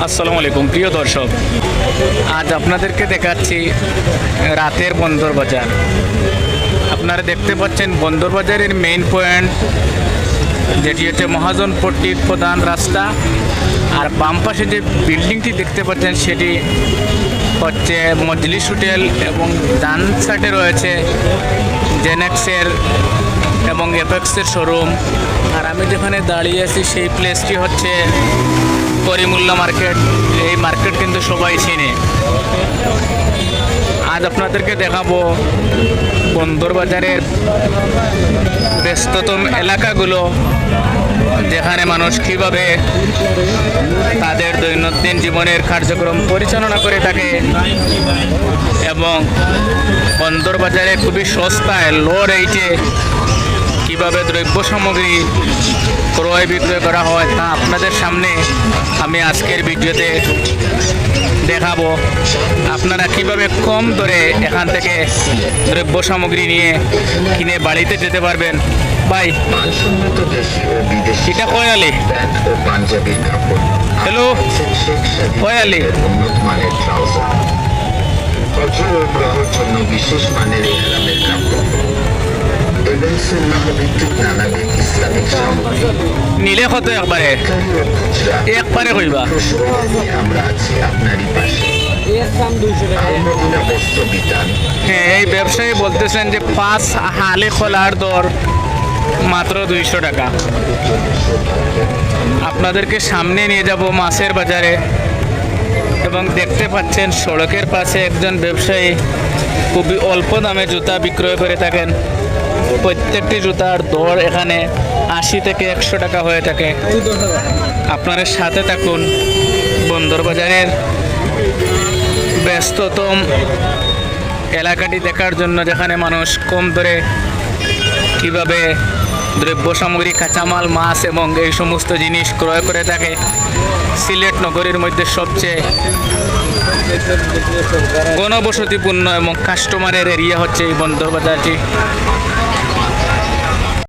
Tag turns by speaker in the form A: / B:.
A: আসসালামু আলাইকুম প্রিয় দর্শক, আজ আপনাদেরকে দেখাচ্ছি রাতের বন্দর বাজার। আপনারা দেখতে পাচ্ছেন বন্দর বাজারের মেইন পয়েন্ট, যেটি হচ্ছে মহাজনপট্টির প্রধান রাস্তা। আর বাম পাশে যে বিল্ডিংটি দেখতে পাচ্ছেন সেটি হচ্ছে মজলিস হোটেল, এবং ডান সাইডে রয়েছে জেনেক্সের এবং এপেক্সের শোরুম। আর আমি যেখানে দাঁড়িয়ে আছি সেই প্লেসটি হচ্ছে করিমুল্লা মার্কেট। এই মার্কেট কিন্তু সবাই চিনে। আজ আপনাদেরকে দেখাবো বন্দর বাজারের ব্যস্ততম এলাকাগুলো, যেখানে মানুষ কীভাবে তাদের দৈনন্দিন জীবনের কার্যক্রম পরিচালনা করে থাকে, এবং বন্দর বাজারে খুবই সস্তায় লো রেটে কীভাবে দ্রব্য সামগ্রী ক্রয় বিক্রয় করা হয় তা আপনাদের সামনে আমি আজকের ভিডিওতে দেখাবো। আপনারা কিভাবে কম দরে এখান থেকে দ্রব্য সামগ্রী নিয়ে কিনে বাড়িতে যেতে পারবেন। ভাই, এটা কয়ালি? হ্যালো, কয়ালি?
B: বিশেষ মানের ইসলামের কাপড় এবং সুন্নাহভিত্তিক নানাবিধ ইসলামিক সামগ্রী
A: নিলে কত একবারে কইবা?
B: আমরা আছি আপনারই পাশে। আল-মদিনা বস্ত্র বিতান।
A: হ্যাঁ, এই ব্যবসায়ী বলতেছেন যে 5 হালে খোলার দর মাত্র 200 টাকা। আপনাদেরকে সামনে নিয়ে যাব মাছের বাজারে, এবং দেখতে পাচ্ছেন সড়কের পাশে একজন ব্যবসায়ী খুবই অল্প দামে জুতা বিক্রয় করে থাকেন। প্রত্যেকটি জুতার দর এখানে 80 থেকে 100 টাকা হয়ে থাকে। আপনারা সাথে থাকুন বন্দর বাজারের ব্যস্ততম এলাকাটি দেখার জন্য, যেখানে মানুষ কম দরে কীভাবে দ্রব্য সামগ্রী, কাঁচামাল, মাছ এবং এই সমস্ত জিনিস ক্রয় করে থাকে। সিলেট নগরীর মধ্যে সবচেয়ে ঘনবসতিপূর্ণ এবং কাস্টমারের এরিয়া হচ্ছে এই বন্দর বাজারটি।